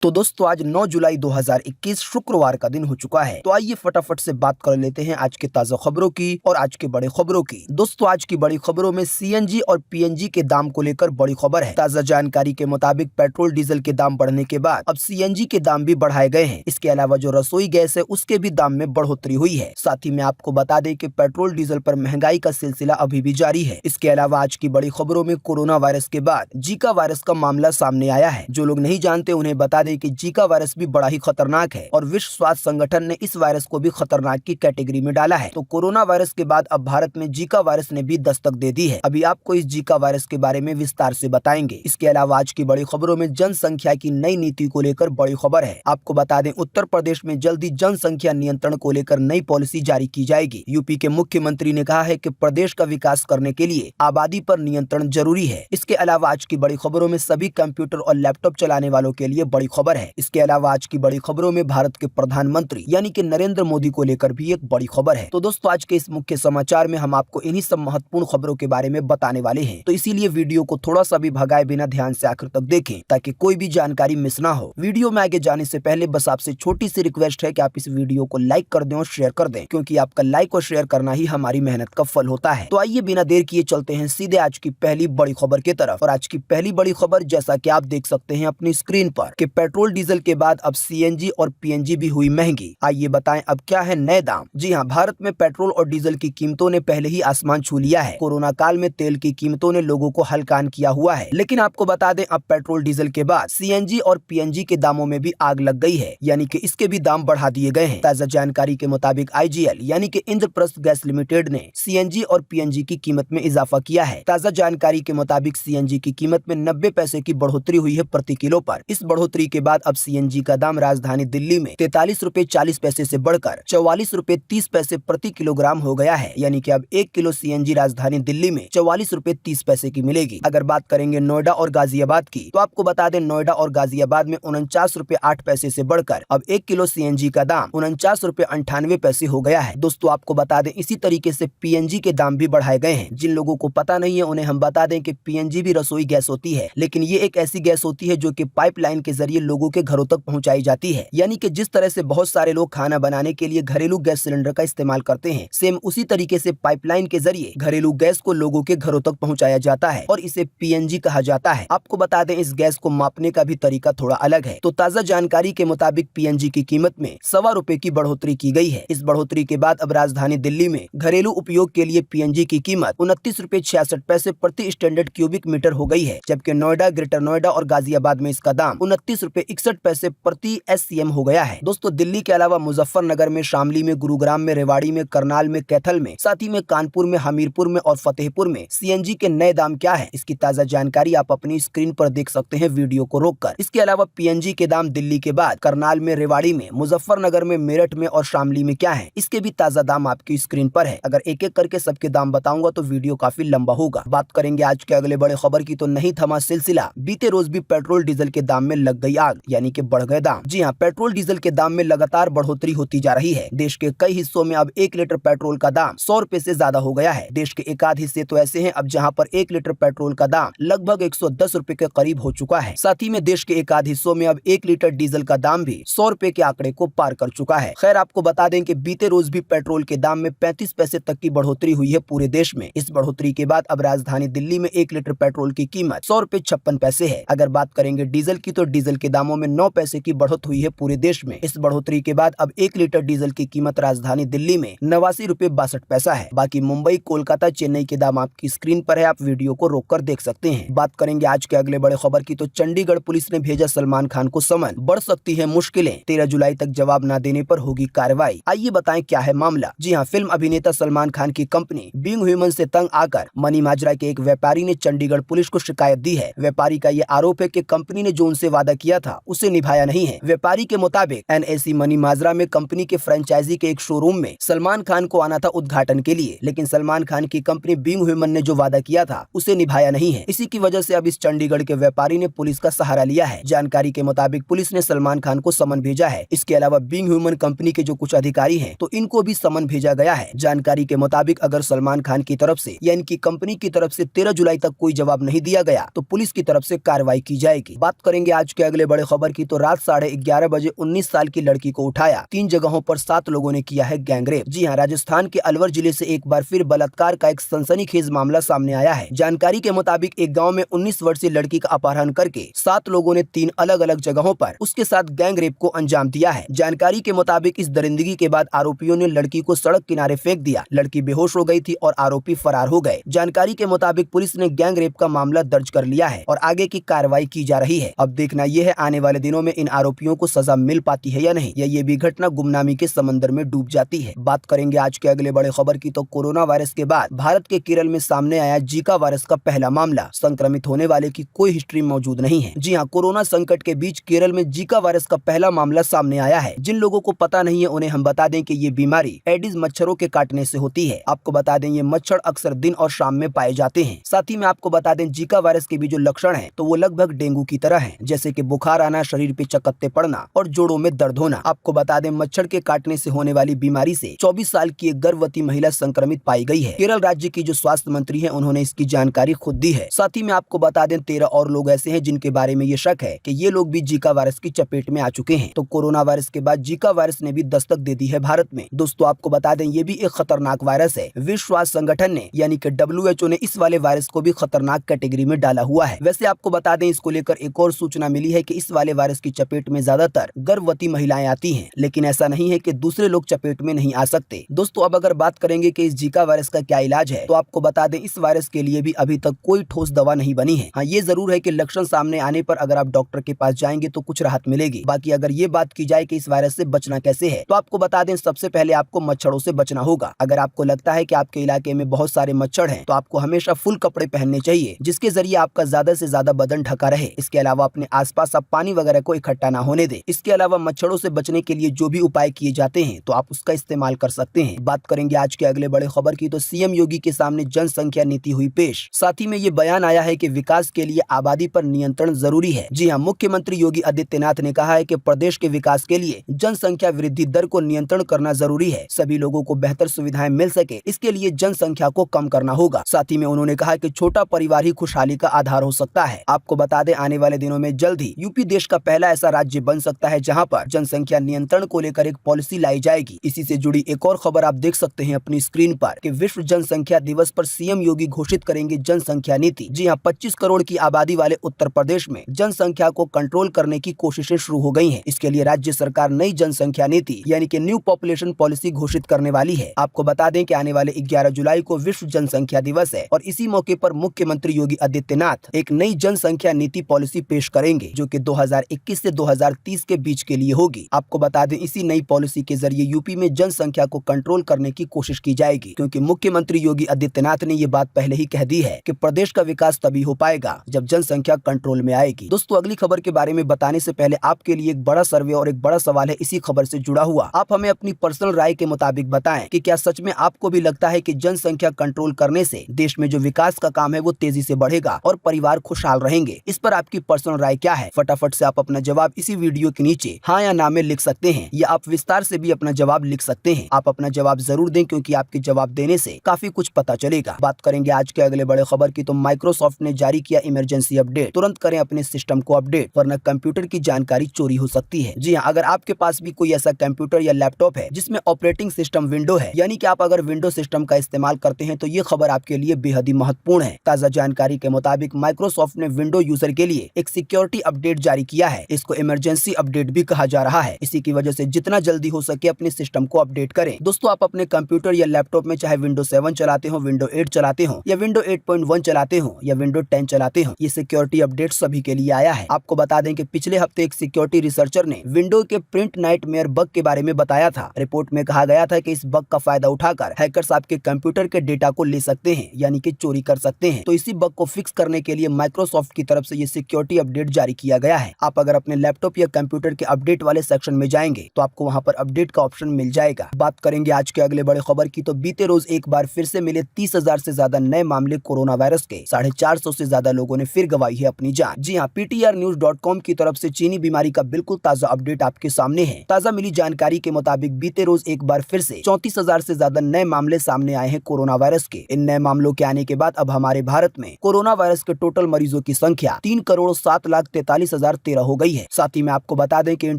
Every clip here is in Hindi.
तो दोस्तों आज 9 जुलाई 2021 शुक्रवार का दिन हो चुका है। तो आइए फटाफट से बात कर लेते हैं आज के ताजा खबरों की और आज के बड़े खबरों की। दोस्तों आज की बड़ी खबरों में सीएनजी और पीएनजी के दाम को लेकर बड़ी खबर है। ताजा जानकारी के मुताबिक पेट्रोल डीजल के दाम बढ़ने के बाद अब सीएनजी के दाम भी बढ़ाए गए हैं। इसके अलावा जो रसोई गैस है उसके भी दाम में बढ़ोतरी हुई है। साथ ही में आपको बता दें कि पेट्रोल डीजल पर महंगाई का सिलसिला अभी भी जारी है। इसके अलावा आज की बड़ी खबरों में कोरोना वायरस के बाद जीका वायरस का मामला सामने आया है। जो लोग नहीं जानते उन्हें बता दें कि जीका वायरस भी बड़ा ही खतरनाक है और विश्व स्वास्थ्य संगठन ने इस वायरस को भी खतरनाक की कैटेगरी में डाला है। तो कोरोना वायरस के बाद अब भारत में जीका वायरस ने भी दस्तक दे दी है। अभी आपको इस जीका वायरस के बारे में विस्तार से बताएंगे। इसके अलावा आज की बड़ी खबरों में जनसंख्या की नई नीति को लेकर बड़ी खबर है। आपको बता दें उत्तर प्रदेश में जल्दी जनसंख्या नियंत्रण को लेकर नई पॉलिसी जारी की जाएगी। यूपी के मुख्यमंत्री ने कहा है कि प्रदेश का विकास करने के लिए आबादी पर नियंत्रण जरूरी है। इसके अलावा आज की बड़ी खबरों में सभी कंप्यूटर और लैपटॉप चलाने वालों के लिए बड़ी खबर है। इसके अलावा आज की बड़ी खबरों में भारत के प्रधानमंत्री यानी कि नरेंद्र मोदी को लेकर भी एक बड़ी खबर है। तो दोस्तों आज के इस मुख्य समाचार में हम आपको इन्हीं सब महत्वपूर्ण खबरों के बारे में बताने वाले हैं। तो इसीलिए वीडियो को थोड़ा सा भी भगाए बिना ध्यान से आखिर तक देखें ताकि कोई भी जानकारी मिस ना हो। वीडियो में आगे जाने से पहले बस आपसे छोटी सी रिक्वेस्ट है कि आप इस वीडियो को लाइक कर दें और शेयर कर दें, क्योंकि आपका लाइक और शेयर करना ही हमारी मेहनत का फल होता है। तो आइए बिना देर किए चलते हैं सीधे आज की पहली बड़ी खबर की तरफ। और आज की पहली बड़ी खबर जैसा कि आप देख सकते हैं अपनी स्क्रीन पर कि पेट्रोल डीजल के बाद अब सीएनजी और पीएनजी भी हुई महंगी। आइए बताएं अब क्या है नए दाम। जी हां, भारत में पेट्रोल और डीजल की कीमतों ने पहले ही आसमान छू लिया है। कोरोना काल में तेल की कीमतों ने लोगों को हलकान किया हुआ है, लेकिन आपको बता दें अब पेट्रोल डीजल के बाद सीएनजी और पीएनजी के दामों में भी आग लग गई है, यानी कि इसके भी दाम बढ़ा दिए गए हैं। ताजा जानकारी के मुताबिक आईजीएल यानी कि इंद्रप्रस्थ गैस लिमिटेड ने सीएनजी और पीएनजी की कीमत में इजाफा किया है। ताजा जानकारी के मुताबिक सीएनजी की कीमत में 90 पैसे की बढ़ोतरी हुई है प्रति किलो पर। इस बढ़ोतरी के बाद अब सीएनजी का दाम राजधानी दिल्ली में 43 रुपए 40 पैसे से बढ़कर 44 रुपए 30 पैसे प्रति किलोग्राम हो गया है, यानी कि अब 1 किलो सीएनजी राजधानी दिल्ली में 44 रुपए 30 पैसे की मिलेगी। अगर बात करेंगे नोएडा और गाजियाबाद की, तो आपको बता दें नोएडा और गाजियाबाद में 49 रुपए 8 पैसे से बढ़कर अब 1 किलो सीएनजी का दाम 49 रुपए 98 पैसे हो गया है। दोस्तों आपको बता दें इसी तरीके से पीएनजी के दाम भी बढ़ाए गए हैं। जिन लोगों को पता नहीं है उन्हें हम बता दें कि पीएनजी भी रसोई गैस होती है, लेकिन ये एक ऐसी गैस होती है जो कि पाइपलाइन के जरिए लोगों के घरों तक पहुंचाई जाती है। यानी कि जिस तरह से बहुत सारे लोग खाना बनाने के लिए घरेलू गैस सिलेंडर का इस्तेमाल करते हैं, सेम उसी तरीके से पाइपलाइन के जरिए घरेलू गैस को लोगों के घरों तक पहुंचाया जाता है और इसे पीएनजी कहा जाता है। आपको बता दें इस गैस को मापने का भी तरीका थोड़ा अलग है। तो ताजा जानकारी के मुताबिक पीएनजी की कीमत में ₹1.25 की बढ़ोतरी की गई है। इस बढ़ोतरी के बाद अब राजधानी दिल्ली में घरेलू उपयोग के लिए पीएनजी की कीमत 29 रुपए 66 पैसे प्रति स्टैंडर्ड क्यूबिक मीटर हो गई है, जबकि नोएडा, ग्रेटर नोएडा और गाजियाबाद में इसका दाम 29 रुपए 61 पैसे प्रति एससीएम हो गया है। दोस्तों दिल्ली के अलावा मुजफ्फरनगर में, शामली में, गुरुग्राम में, रेवाड़ी में, करनाल में, कैथल में, साथ ही में कानपुर में, हमीरपुर में और फतेहपुर में सीएनजी के नए दाम क्या है, इसकी ताजा जानकारी आप अपनी स्क्रीन पर देख सकते हैं वीडियो को रोककर। इसके अलावा पीएनजी के दाम दिल्ली के बाद करनाल में, रेवाड़ी में, मुजफ्फरनगर में, मेरठ में और शामली में क्या है, इसके भी ताजा दाम आपकी स्क्रीन पर है। अगर एक एक करके सबके दाम बताऊंगा तो वीडियो काफी लंबा होगा। बात करेंगे आज के अगले बड़े खबर की, तो नहीं थमा सिलसिला। बीते रोज भी पेट्रोल डीजल के दाम में लग गई आग, यानी कि बढ़ गए दाम। जी हाँ, पेट्रोल डीजल के दाम में लगातार बढ़ोतरी होती जा रही है। देश के कई हिस्सों में अब 1 लीटर पेट्रोल का दाम 100 रुपए से ज्यादा हो गया है। देश के एकाध हिस्से तो ऐसे हैं अब जहां पर 1 लीटर पेट्रोल का दाम लगभग 110 रुपए के करीब हो चुका है। साथ ही में देश के एकाध हिस्सों में अब 1 लीटर डीजल का दाम भी 100 रुपए के आंकड़े को पार कर चुका है। खैर आपको बता दें कि बीते रोज भी पेट्रोल के दाम में 35 पैसे तक की बढ़ोतरी हुई है पूरे देश में। इस बढ़ोतरी के बाद अब राजधानी दिल्ली में 1 लीटर पेट्रोल की कीमत 100 रुपए 56 पैसे है। अगर बात करेंगे डीजल की, तो डीजल के दामों में 9 पैसे की बढ़ोतरी हुई है पूरे देश में। इस बढ़ोतरी के बाद अब 1 लीटर डीजल की कीमत राजधानी दिल्ली में 89 रुपए 62 पैसा है। बाकी मुंबई, कोलकाता, चेन्नई के दाम आपकी स्क्रीन पर है, आप वीडियो को रोककर देख सकते हैं। बात करेंगे आज के अगले बड़े खबर की, तो चंडीगढ़ पुलिस ने भेजा सलमान खान को समन, बढ़ सकती है मुश्किलें, 13 जुलाई तक जवाब न देने पर होगी कार्रवाई। आइए बताएं क्या है मामला। जी हाँ, फिल्म अभिनेता सलमान खान की कंपनी बीइंग ह्यूमन से तंग आकर मनी माजरा के एक व्यापारी ने चंडीगढ़ पुलिस को शिकायत दी है। व्यापारी का ये आरोप है कि कंपनी ने जो उनसे वादा किया था उसे निभाया नहीं है। व्यापारी के मुताबिक एनएसी मनी माजरा में कंपनी के फ्रेंचाइजी के एक शोरूम में सलमान खान को आना था उद्घाटन के लिए, लेकिन सलमान खान की कंपनी बीइंग ह्यूमन ने जो वादा किया था उसे निभाया नहीं है। इसी की वजह से अब इस चंडीगढ़ के व्यापारी ने पुलिस का सहारा लिया है। जानकारी के मुताबिक पुलिस ने सलमान खान को समन भेजा है। इसके अलावा बीइंग ह्यूमन कंपनी के जो कुछ अधिकारी हैं तो इनको भी समन भेजा गया है। जानकारी के मुताबिक अगर सलमान खान की तरफ से या इनकी कंपनी की तरफ से 13 जुलाई तक कोई जवाब नहीं दिया गया तो पुलिस की तरफ से कार्रवाई की जाएगी। बात करेंगे आज के अगले बड़े खबर की तो रात 11:30 बजे 19 साल की लड़की को उठाया, 3 जगहों पर 7 लोगों ने किया है गैंगरेप। जी हां, राजस्थान के अलवर जिले से एक बार फिर बलात्कार का एक सनसनीखेज मामला सामने आया है। जानकारी के मुताबिक एक गाँव में 19 वर्षीय लड़की का अपहरण करके 7 लोगों ने 3 अलग अलग जगहों पर उसके साथ गैंगरेप को अंजाम दिया है। जानकारी के मुताबिक इस दरिंदगी के बाद आरोपियों ने लड़की को सड़क किनारे फेंक दिया। लड़की बेहोश हो गई थी और आरोपी फरार हो गए। जानकारी के मुताबिक पुलिस ने गैंगरेप का मामला दर्ज कर लिया है और आगे की कार्रवाई की जा रही है। अब देखना यह है आने वाले दिनों में इन आरोपियों को सजा मिल पाती है या नहीं, या ये भी घटना गुमनामी के समंदर में डूब जाती है। बात करेंगे आज के अगले बड़े खबर की तो कोरोना वायरस के बाद भारत के केरल में सामने आया जीका वायरस का पहला मामला। संक्रमित होने वाले की कोई हिस्ट्री मौजूद नहीं है। जी हाँ, कोरोना संकट के बीच केरल में जीका वायरस का पहला मामला सामने आया है। जिन लोगों को पता नहीं है उन्हें हम बता दें कि ये बीमारी एडिस मच्छरों के काटने से होती है। आपको बता दें ये मच्छर अक्सर दिन और शाम में पाए जाते हैं। साथ ही में आपको बता दें जीका वायरस के भी जो लक्षण हैं तो वो लगभग डेंगू की तरह हैं, जैसे कि बुखार आना, शरीर पे चकत्ते पड़ना और जोड़ों में दर्द होना। आपको बता दें मच्छर के काटने से होने वाली बीमारी से 24 साल की एक गर्भवती महिला संक्रमित पाई गई है। केरल राज्य की जो स्वास्थ्य मंत्री है उन्होंने इसकी जानकारी खुद दी है। साथ ही में आपको बता दें 13 और लोग ऐसे हैं जिनके बारे में ये शक है कि ये लोग भी जीका वायरस की चपेट में आ चुके हैं। तो कोरोना वायरस के बाद जीका वायरस ने भी दस्तक दे दी है भारत में। दोस्तों आपको बता दें ये भी एक खतरनाक वायरस है। विश्व स्वास्थ्य संगठन ने यानी कि WHO ने इस वाले वायरस को भी खतरनाक कैटेगरी में डाला हुआ है। वैसे आपको बता दें इसको लेकर एक और सूचना मिली है कि इस वाले वायरस की चपेट में ज्यादातर गर्भवती महिलाएं आती हैं, लेकिन ऐसा नहीं है कि दूसरे लोग चपेट में नहीं आ सकते। दोस्तों अब अगर बात करेंगे कि इस जीका वायरस का क्या इलाज है तो आपको बता दें इस वायरस के लिए भी अभी तक कोई ठोस दवा नहीं बनी है। हाँ, ये जरूर है कि लक्षण सामने आने पर अगर आप डॉक्टर के पास जाएंगे तो कुछ राहत मिलेगी। बाकी अगर ये बात की जाए कि इस वायरस से बचना कैसे है तो आपको बता दें सबसे पहले आपको मच्छरों से बचना होगा। अगर आपको लगता है कि आपके इलाके में बहुत सारे मच्छर हैं तो आपको हमेशा फुल कपड़े पहनने चाहिए जिसके जरिए आपका ज्यादा से ज्यादा बदन ढका रहे। इसके अलावा अपने आसपास आप पानी वगैरह को इकट्ठा ना होने दें। इसके अलावा मच्छरों से बचने के लिए जो भी उपाय किए जाते हैं तो आप उसका इस्तेमाल कर सकते हैं। बात करेंगे आज के अगले बड़े खबर की तो सीएम योगी के सामने जनसंख्या नीति हुई पेश। साथ ही में ये बयान आया है कि विकास के लिए आबादी पर नियंत्रण जरूरी है। जी हाँ, मुख्यमंत्री योगी आदित्यनाथ ने कहा है कि प्रदेश के विकास के लिए जनसंख्या वृद्धि दर को नियंत्रण करना जरूरी है। सभी लोगों को बेहतर सुविधाएं मिल सके इसके लिए जनसंख्या को कम करना होगा। साथ ही में उन्होंने कहा कि छोटा परिवार ही खुशहाली का आधार हो सकता है। आपको बता दें आने वाले दिनों में जल्द ही यूपी देश का पहला ऐसा राज्य बन सकता है जहां पर जनसंख्या नियंत्रण को लेकर एक पॉलिसी लाई जाएगी। इसी से जुड़ी एक और खबर आप देख सकते हैं अपनी स्क्रीन पर कि विश्व जनसंख्या दिवस पर सीएम योगी घोषित करेंगे जनसंख्या नीति। जी हाँ, 25 करोड़ की आबादी वाले उत्तर प्रदेश में जनसंख्या को कंट्रोल करने की कोशिशें शुरू हो गई हैं। इसके लिए राज्य सरकार नई जनसंख्या नीति यानी कि न्यू पॉपुलेशन पॉलिसी घोषित करने वाली है। आपको बता दें कि आने वाले 11 जुलाई को विश्व जनसंख्या दिवस है और इसी मौके पर मुख्यमंत्री योगी आदित्यनाथ एक नई जनसंख्या नीति पॉलिसी पेश करेंगे जो कि 2021 से 2030 के बीच के लिए होगी। आपको बता दें इसी नई पॉलिसी के जरिए यूपी में जनसंख्या को कंट्रोल करने की कोशिश की जाएगी, क्योंकि मुख्यमंत्री योगी आदित्यनाथ ने ये बात पहले ही कह दी है कि प्रदेश का विकास तभी हो पाएगा जब जनसंख्या कंट्रोल में आएगी। दोस्तों अगली खबर के बारे में बताने से पहले आपके लिए एक बड़ा सर्वे और एक बड़ा सवाल है इसी खबर से जुड़ा हुआ। आप हमें अपनी पर्सनल राय के मुताबिक बताएं कि क्या सच में आपको भी लगता है कि जनसंख्या कंट्रोल करने से देश में जो विकास का काम है वो तेजी से बढ़ेगा और परिवार खुशहाल रहेंगे। इस पर आपकी पर्सनल राय क्या है? फटाफट से आप अपना जवाब इसी वीडियो के नीचे हाँ या ना में लिख सकते हैं, या आप विस्तार से भी अपना जवाब लिख सकते हैं। आप अपना जवाब जरूर दें क्योंकि आपके जवाब देने से काफी कुछ पता चलेगा। बात करेंगे आज के अगले बड़े खबर की तो माइक्रोसॉफ्ट ने जारी किया इमरजेंसी अपडेट। तुरंत करें अपने सिस्टम को अपडेट वरना कंप्यूटर की जानकारी चोरी हो सकती है। जी हाँ, अगर आपके पास भी कोई ऐसा कंप्यूटर या लैपटॉप है जिसमें ऑपरेटिंग सिस्टम विंडो है, यानी कि आप अगर विंडो सिस्टम का इस्तेमाल करते हैं तो ये खबर आपके लिए बेहद ही महत्वपूर्ण है। ताजा जानकारी के मुताबिक माइक्रोसॉफ्ट ने विंडो यूजर के लिए एक सिक्योरिटी अपडेट जारी किया है। इसको इमरजेंसी अपडेट भी कहा जा रहा है। इसी की वजह से जितना जल्दी हो सके अपने सिस्टम को अपडेट करें। दोस्तों आप अपने कंप्यूटर या लैपटॉप में चाहे विंडो 7 चलाते हो, विंडो 8 चलाते हो या विंडो 8.1 चलाते हो या विंडो 10 चलाते हो, ये सिक्योरिटी अपडेट सभी के लिए आया है। आपको बता दें कि पिछले हफ्ते एक सिक्योरिटी रिसर्चर ने विंडो के प्रिंट नाइटमेयर बग के बारे में बताया था। रिपोर्ट में कहा गया था कि इस बग का फायदा उठाकर हैकर्स आपके कंप्यूटर के डेटा को ले सकते हैं, यानी कि चोरी कर सकते हैं। तो इसी बग को फिक्स करने के लिए माइक्रोसॉफ्ट की तरफ से ये सिक्योरिटी अपडेट जारी किया गया है। आप अगर अपने लैपटॉप या कंप्यूटर के अपडेट वाले सेक्शन में जाएंगे तो आपको वहां पर अपडेट का ऑप्शन मिल जाएगा। बात करेंगे आज के अगले बड़े खबर की तो बीते रोज एक बार फिर से मिले 30,000 से ज्यादा नए मामले कोरोना वायरस के। 450 से ज्यादा लोगों ने फिर गंवाई है अपनी जान। जी हाँ, PTRnews.com की तरफ से चीनी बीमारी का बिल्कुल ताजा अपडेट आपके सामने है। ताजा मिली जानकारी के मुताबिक बीते रोज एक बार फिर से 34,000 से ज्यादा नए मामले सामने आए हैं कोरोना वायरस के। इन नए मामलों के आने के बाद अब हमारे भारत में कोरोना वायरस के टोटल मरीजों की संख्या 3,07,43,000 35,013 हो गई है। साथ ही में आपको बता दें कि इन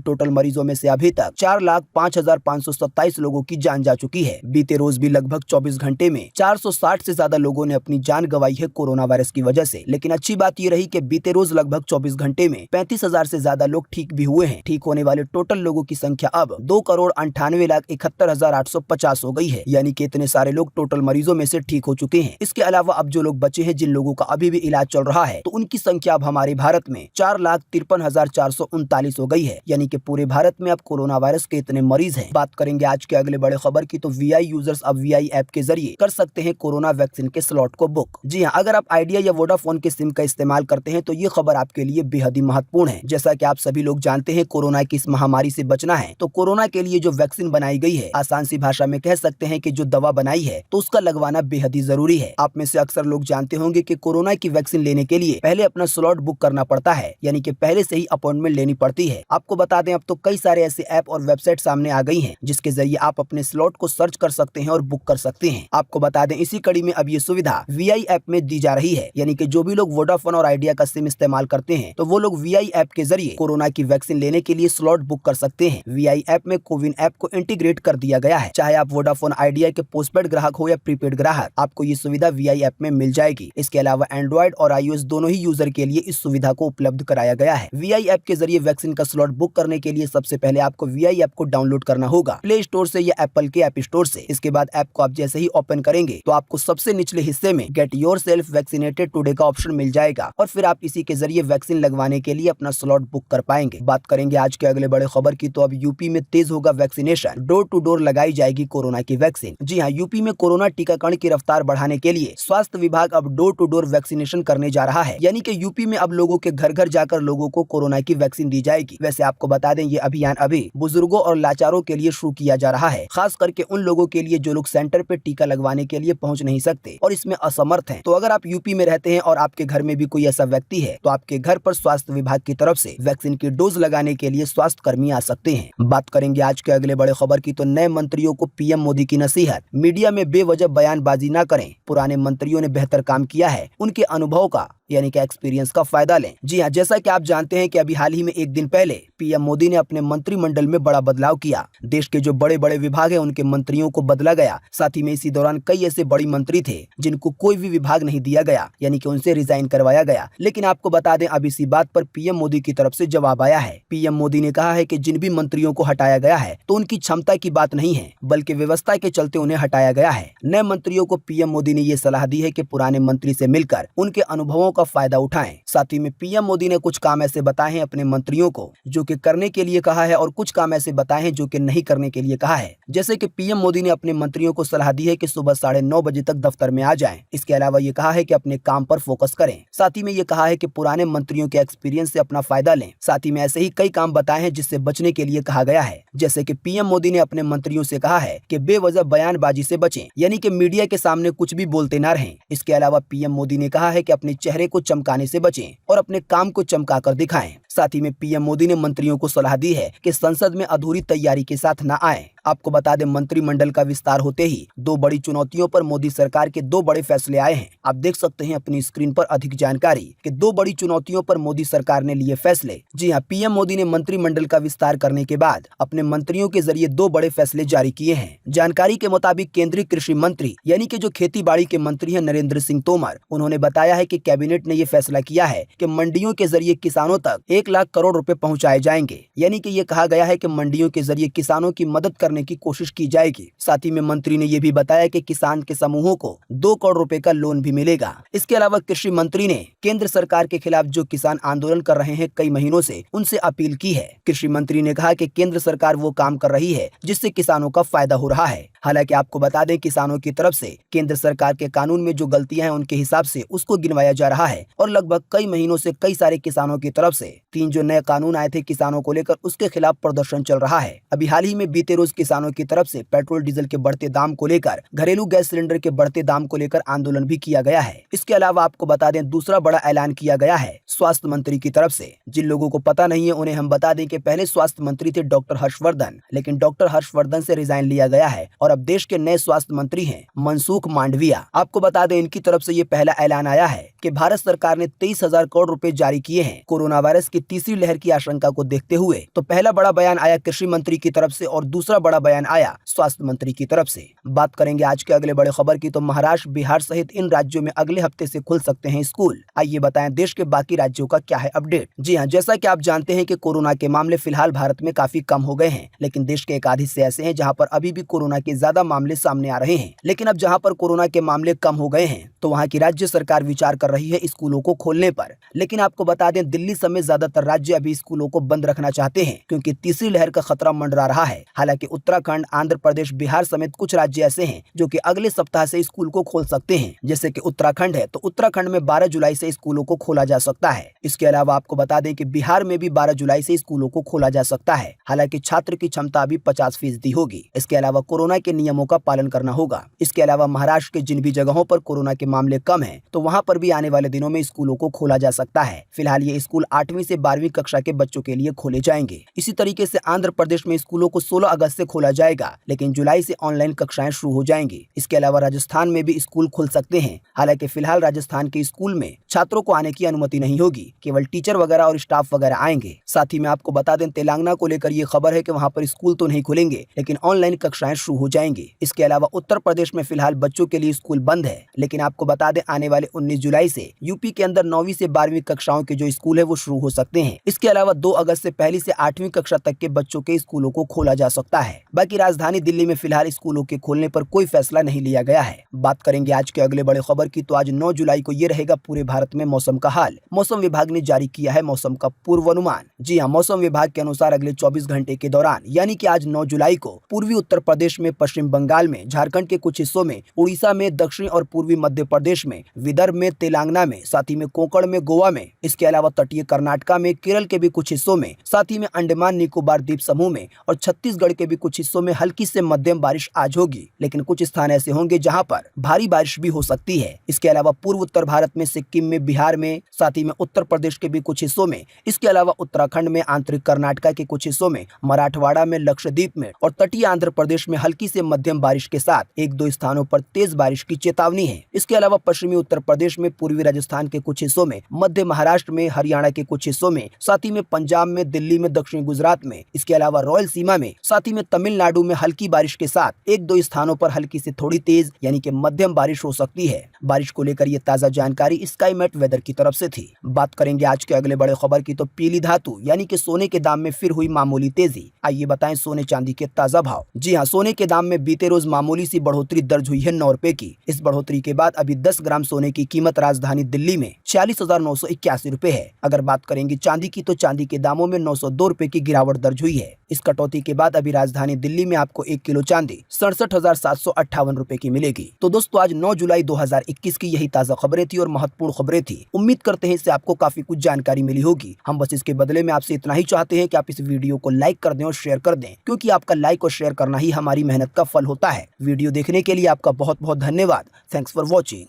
टोटल मरीजों में से अभी तक 4,05,527 लोगों की जान जा चुकी है। बीते रोज भी लगभग 24 घंटे में 460 से ज्यादा लोगों ने अपनी जान गंवाई है कोरोना वायरस की वजह से। लेकिन अच्छी बात ये रही कि बीते रोज लगभग 24 घंटे में 35,000 से ज्यादा लोग ठीक भी हुए हैं। ठीक होने वाले टोटल लोगों की संख्या अब 2,98,71,850 हो गई है। यानी कि इतने सारे लोग टोटल मरीजों में से ठीक हो चुके हैं। इसके अलावा अब जो लोग बचे हैं, जिन लोगों का अभी भी इलाज चल रहा है, तो उनकी संख्या अब हमारे भारत में 4,53,439 हो गई है। यानी कि पूरे भारत में अब कोरोना वायरस के इतने मरीज हैं। बात करेंगे आज के अगले बड़े खबर की, तो वीआई यूजर्स अब वीआई ऐप के जरिए कर सकते हैं कोरोना वैक्सीन के स्लॉट को बुक। जी हाँ, अगर आप आइडिया या वोडाफोन के सिम का इस्तेमाल करते हैं तो ये खबर आपके लिए बेहद ही महत्वपूर्ण है। जैसा कि आप सभी लोग जानते हैं, कोरोना की इस महामारी से बचना है तो कोरोना के लिए जो वैक्सीन बनाई गई है, आसान सी भाषा में कह सकते हैं कि जो दवा बनाई है, तो उसका लगवाना बेहद ही जरूरी है। आप में से अक्सर लोग जानते होंगे कि कोरोना की वैक्सीन लेने के लिए पहले अपना स्लॉट बुक करना पड़ता है, यानी कि पहले से ही अपॉइंटमेंट लेनी पड़ती है। आपको बता दें, अब तो कई सारे ऐसे ऐप और वेबसाइट सामने आ गई हैं, जिसके जरिए आप अपने स्लॉट को सर्च कर सकते हैं और बुक कर सकते हैं। आपको बता दें, इसी कड़ी में अब ये सुविधा वीआई ऐप में दी जा रही है। यानी कि जो भी लोग वोडाफोन और आइडिया का सिम इस्तेमाल करते हैं, तो वो लोग वीआई ऐप के जरिए कोरोना की वैक्सीन लेने के लिए स्लॉट बुक कर सकते हैं। वीआई ऐप में कोविन ऐप को इंटीग्रेट कर दिया गया है। चाहे आप वोडाफोन आइडिया के पोस्टपेड ग्राहक हो या प्रीपेड ग्राहक, आपको ये सुविधा वीआई ऐप में मिल जाएगी। इसके अलावा एंड्रॉइड और iOS दोनों ही यूजर के लिए इस सुविधा को उपलब्ध कराया गया है। वीआई ऐप के जरिए वैक्सीन का स्लॉट बुक करने के लिए सबसे पहले आपको वीआई ऐप को डाउनलोड करना होगा, प्ले स्टोर से या एप्पल के ऐप स्टोर से। इसके बाद ऐप को आप जैसे ही ओपन करेंगे तो आपको सबसे निचले हिस्से में गेट योरसेल्फ वैक्सीनेटेड टुडे का ऑप्शन मिल जाएगा और फिर आप इसी के जरिए वैक्सीन लगवाने के लिए अपना स्लॉट बुक कर पाएंगे। बात करेंगे आज के अगले बड़े खबर की, तो अब यूपी में तेज होगा वैक्सीनेशन, डोर टू डोर लगाई जाएगी कोरोना की वैक्सीन। जी हाँ, यूपी में कोरोना टीकाकरण की रफ्तार बढ़ाने के लिए स्वास्थ्य विभाग अब डोर टू डोर वैक्सीनेशन करने जा रहा है। यानी कि यूपी में अब लोगों के घर घर जाकर लोगों को कोरोना की वैक्सीन दी जाएगी। वैसे आपको बता दें, ये अभियान अभी बुजुर्गों और लाचारों के लिए शुरू किया जा रहा है, खास करके उन लोगों के लिए जो लोग सेंटर पे टीका लगवाने के लिए पहुंच नहीं सकते और इसमें असमर्थ हैं। तो अगर आप यूपी में रहते हैं और आपके घर में भी कोई ऐसा व्यक्ति है, तो आपके घर पर स्वास्थ्य विभाग की तरफ से वैक्सीन की डोज लगाने के लिए स्वास्थ्य कर्मी आ सकते हैं। बात करेंगे आज के अगले बड़े खबर की, तो नए मंत्रियों को पीएम मोदी की नसीहत, मीडिया में बेवजह बयानबाजी न करें। पुराने मंत्रियों ने बेहतर काम किया है, उनके अनुभव का यानी कि एक्सपीरियंस का फायदा लें। जी हाँ, जैसा कि आप जानते हैं कि अभी हाल ही में एक दिन पहले पीएम मोदी ने अपने मंत्रिमंडल में बड़ा बदलाव किया। देश के जो बड़े बड़े विभाग हैं, उनके मंत्रियों को बदला गया। साथ ही में इसी दौरान कई ऐसे बड़ी मंत्री थे जिनको कोई भी विभाग नहीं दिया गया, यानी कि उनसे रिजाइन करवाया गया। लेकिन आपको बता दें, अब इसी बात पर पीएम मोदी की तरफ से जवाब आया है। पीएम मोदी ने कहा है कि जिन भी मंत्रियों को हटाया गया है, तो उनकी क्षमता की बात नहीं है, बल्कि व्यवस्था के चलते उन्हें हटाया गया है। नए मंत्रियों को पीएम मोदी ने ये सलाह दी है कि पुराने मंत्री से मिलकर उनके अनुभवों का फायदा उठाएं। साथ ही में पीएम मोदी ने कुछ काम ऐसे बताए हैं अपने मंत्रियों को जो कि करने के लिए कहा है, और कुछ काम ऐसे बताए हैं जो कि नहीं करने के लिए कहा है। जैसे कि पीएम मोदी ने अपने मंत्रियों को सलाह दी है कि सुबह 9:30 बजे तक दफ्तर में आ जाएं। इसके अलावा ये कहा है कि अपने काम पर फोकस करें। साथ ही में ये कहा है कि पुराने मंत्रियों के एक्सपीरियंस से अपना फायदा लें। साथ ही में ऐसे ही कई काम बताए हैं जिससे बचने के लिए कहा गया है। जैसे कि पीएम मोदी ने अपने मंत्रियों से कहा है कि बेवजह बयानबाजी से बचें, यानी कि मीडिया के सामने कुछ भी बोलते न रहें। इसके अलावा पीएम मोदी ने कहा है कि अपने चेहरे को चमकाने से बचें और अपने काम को चमकाकर दिखाएं। साथ ही में पीएम मोदी ने मंत्रियों को सलाह दी है कि संसद में अधूरी तैयारी के साथ न आए। आपको बता दें, मंत्रिमंडल का विस्तार होते ही दो बड़ी चुनौतियों पर मोदी सरकार के दो बड़े फैसले आए हैं। आप देख सकते हैं अपनी स्क्रीन पर अधिक जानकारी कि दो बड़ी चुनौतियों पर मोदी सरकार ने लिए फैसले। जी हाँ, पीएम मोदी ने मंत्रिमंडल का विस्तार करने के बाद अपने मंत्रियों के जरिए दो बड़े फैसले जारी किए हैं। जानकारी के मुताबिक केंद्रीय कृषि मंत्री यानी कि जो खेती बाड़ी के मंत्री हैं, नरेंद्र सिंह तोमर, उन्होंने बताया है कि कैबिनेट ने ये फैसला किया है कि मंडियों के जरिए किसानों तक 1 लाख करोड़ रुपए पहुंचाए जाएंगे। यानी कि ये कहा गया है कि मंडियों के जरिए किसानों की मदद करने की कोशिश की जाएगी। साथ ही में मंत्री ने यह भी बताया कि किसान के समूहों को 2 करोड़ रुपए का लोन भी मिलेगा। इसके अलावा कृषि मंत्री ने केंद्र सरकार के खिलाफ जो किसान आंदोलन कर रहे हैं कई महीनों से, उनसे अपील की है। कृषि मंत्री ने कहा कि केंद्र सरकार वो काम कर रही है जिससे किसानों का फायदा हो रहा है। हालांकि आपको बता दें, किसानों की तरफ से केंद्र सरकार के कानून में जो गलतियां हैं उनके हिसाब से उसको गिनवाया जा रहा है और लगभग कई महीनों से कई सारे किसानों की तरफ से 3 जो नए कानून आए थे किसानों को लेकर, उसके खिलाफ प्रदर्शन चल रहा है। अभी हाल ही में बीते रोज किसानों की तरफ से पेट्रोल डीजल के बढ़ते दाम को लेकर, घरेलू गैस सिलेंडर के बढ़ते दाम को लेकर आंदोलन भी किया गया है। इसके अलावा आपको बता दें, दूसरा बड़ा ऐलान किया गया है स्वास्थ्य मंत्री की तरफ से। जिन लोगों को पता नहीं है उन्हें हम बता दें कि पहले स्वास्थ्य मंत्री थे डॉक्टर हर्षवर्धन, लेकिन डॉक्टर हर्षवर्धन से रिजाइन लिया गया है और अब देश के नए स्वास्थ्य मंत्री हैं मनसुख मांडविया। आपको बता दें, इनकी तरफ से ये पहला ऐलान आया है कि भारत भारत सरकार ने 23,000 करोड़ रुपए जारी किए हैं। कोरोना वायरस की तीसरी लहर की आशंका को देखते हुए तो पहला बड़ा बयान आया कृषि मंत्री की तरफ से और दूसरा बड़ा बयान आया स्वास्थ्य मंत्री की तरफ से। बात करेंगे आज के अगले बड़े खबर की तो महाराष्ट्र, बिहार सहित इन राज्यों में अगले हफ्ते से खुल सकते हैं स्कूल। आइए बताएं देश के बाकी राज्यों का क्या है अपडेट। जी हाँ, जैसा कि आप जानते हैं कि कोरोना के मामले फिलहाल भारत में काफी कम हो गए हैं, लेकिन देश के एक आध हिस्से ऐसे हैं जहां पर अभी भी कोरोना के ज्यादा मामले सामने आ रहे हैं। लेकिन अब जहां पर कोरोना के मामले कम हो गए हैं तो वहां की राज्य सरकार विचार कर रही है स्कूलों को खोलने पर। लेकिन आपको बता दें, दिल्ली समेत ज्यादातर राज्य अभी स्कूलों को बंद रखना चाहते हैं क्योंकि तीसरी लहर का खतरा मंडरा रहा है। हालांकि उत्तराखंड, आंध्र प्रदेश, बिहार समेत कुछ राज्य ऐसे हैं जो कि अगले सप्ताह से स्कूल को खोल सकते हैं। जैसे कि उत्तराखंड है तो उत्तराखंड में 12 जुलाई से स्कूलों को खोला जा सकता है। इसके अलावा आपको बता दें कि बिहार में भी 12 जुलाई से स्कूलों को खोला जा सकता है। हालांकि छात्र की क्षमता अभी 50% होगी। इसके अलावा कोरोना के नियमों का पालन करना होगा। इसके अलावा महाराष्ट्र के जिन भी जगहों पर कोरोना के मामले कम हैं तो वहां पर भी आने वाले दिनों में स्कूलों को खोला जा सकता है। फिलहाल ये स्कूल 8वीं से 12वीं कक्षा के बच्चों के लिए खोले जाएंगे। इसी तरीके से आंध्र प्रदेश में स्कूलों को 16 अगस्त से खोला जाएगा, लेकिन जुलाई से ऑनलाइन कक्षाएं शुरू हो जाएंगी। इसके अलावा राजस्थान में भी स्कूल खुल सकते हैं। हालांकि फिलहाल राजस्थान के स्कूल में छात्रों को आने की अनुमति नहीं होगी, केवल टीचर वगैरह और स्टाफ वगैरह आएंगे। साथ ही में आपको बता दें, तेलंगाना को लेकर ये खबर है कि वहां पर स्कूल तो नहीं खुलेंगे लेकिन ऑनलाइन कक्षाएं शुरू हो जाएंगी। इसके अलावा उत्तर प्रदेश में फिलहाल बच्चों के लिए स्कूल बंद है, लेकिन आपको बता दें आने वाले 19 जुलाई से यूपी के अंदर 9वीं से 12वीं कक्षाओं के जो स्कूल है वो शुरू हो सकते हैं। इसके अलावा 2 अगस्त से पहली से 8वीं कक्षा तक के बच्चों के स्कूलों को खोला जा सकता है। बाकी राजधानी दिल्ली में फिलहाल स्कूलों के खोलने पर कोई फैसला नहीं लिया गया है। बात करेंगे आज के अगले बड़े खबर की तो आज 9 जुलाई को ये रहेगा पूरे भारत में मौसम का हाल। मौसम विभाग ने जारी किया है मौसम का पूर्वानुमान। जी हाँ, मौसम विभाग के अनुसार अगले 24 घंटे के दौरान यानी कि आज 9 जुलाई को पूर्वी उत्तर प्रदेश में, पश्चिम बंगाल में, झारखंड के कुछ हिस्सों में, उड़ीसा में, दक्षिण और पूर्वी मध्य प्रदेश में, विदर्भ में, तेलंगाना में, साथ ही में कोंकण में, गोवा में, इसके अलावा तटीय कर्नाटका में, केरल के भी कुछ हिस्सों में, साथ ही में अंडमान निकोबार द्वीप समूह में और छत्तीसगढ़ के भी कुछ हिस्सों में हल्की से मध्यम बारिश आज होगी। लेकिन कुछ स्थान ऐसे होंगे जहां पर भारी बारिश भी हो सकती है। इसके अलावा पूर्व उत्तर भारत में, सिक्किम में, बिहार में, साथ ही में उत्तर प्रदेश के भी कुछ हिस्सों में, इसके अलावा उत्तराखंड में, आंतरिक कर्नाटका के कुछ हिस्सों में, मराठवाड़ा में, लक्षद्वीप में और तटीय आंध्र प्रदेश में हल्की से मध्यम बारिश के साथ 1-2 स्थानों पर तेज बारिश की चेतावनी है। इसके अलावा पश्चिमी उत्तर प्रदेश में, पूर्वी राजस्थान के कुछ हिस्सों में, मध्य महाराष्ट्र में, हरियाणा के कुछ हिस्सों में, साथ ही में पंजाब में, दिल्ली में, दक्षिणी गुजरात में, इसके अलावा रॉयल सीमा में, साथ ही में तमिलनाडु में हल्की बारिश के साथ 1-2 स्थानों पर हल्की से थोड़ी तेज यानी कि मध्यम बारिश हो सकती है। बारिश को लेकर ये ताजा जानकारी स्काईमेट वेदर की तरफ से थी। बात करेंगे आज के अगले बड़े खबर की तो पीली धातु यानी कि सोने के दाम में फिर हुई मामूली तेजी। आइए बताएं सोने चांदी के ताजा भाव। जी हाँ, सोने के दाम में बीते रोज मामूली सी बढ़ोतरी दर्ज हुई है 9 रुपए की। इस बढ़ोतरी के बाद अभी 10 ग्राम सोने की कीमत राजधानी दिल्ली में 46,981 रुपए है। अगर बात करेंगे चांदी की तो चांदी के दामों में 902 रुपए की गिरावट दर्ज हुई है। इस कटौती के बाद अभी राजधानी दिल्ली में आपको 1 किलो चांदी 67,758 रुपए की मिलेगी। तो दोस्तों आज 9 जुलाई 2021 की यही ताजा खबरें थी और महत्वपूर्ण खबरें थी। उम्मीद करते हैं इससे आपको काफी कुछ जानकारी मिली होगी। हम बस इसके बदले में आपसे इतना ही चाहते हैं कि आप इस वीडियो को लाइक कर दें और शेयर कर दें, क्योंकि आपका लाइक और शेयर करना ही हमारी मेहनत का फल होता है। वीडियो देखने के लिए आपका बहुत बहुत धन्यवाद। Thanks for watching.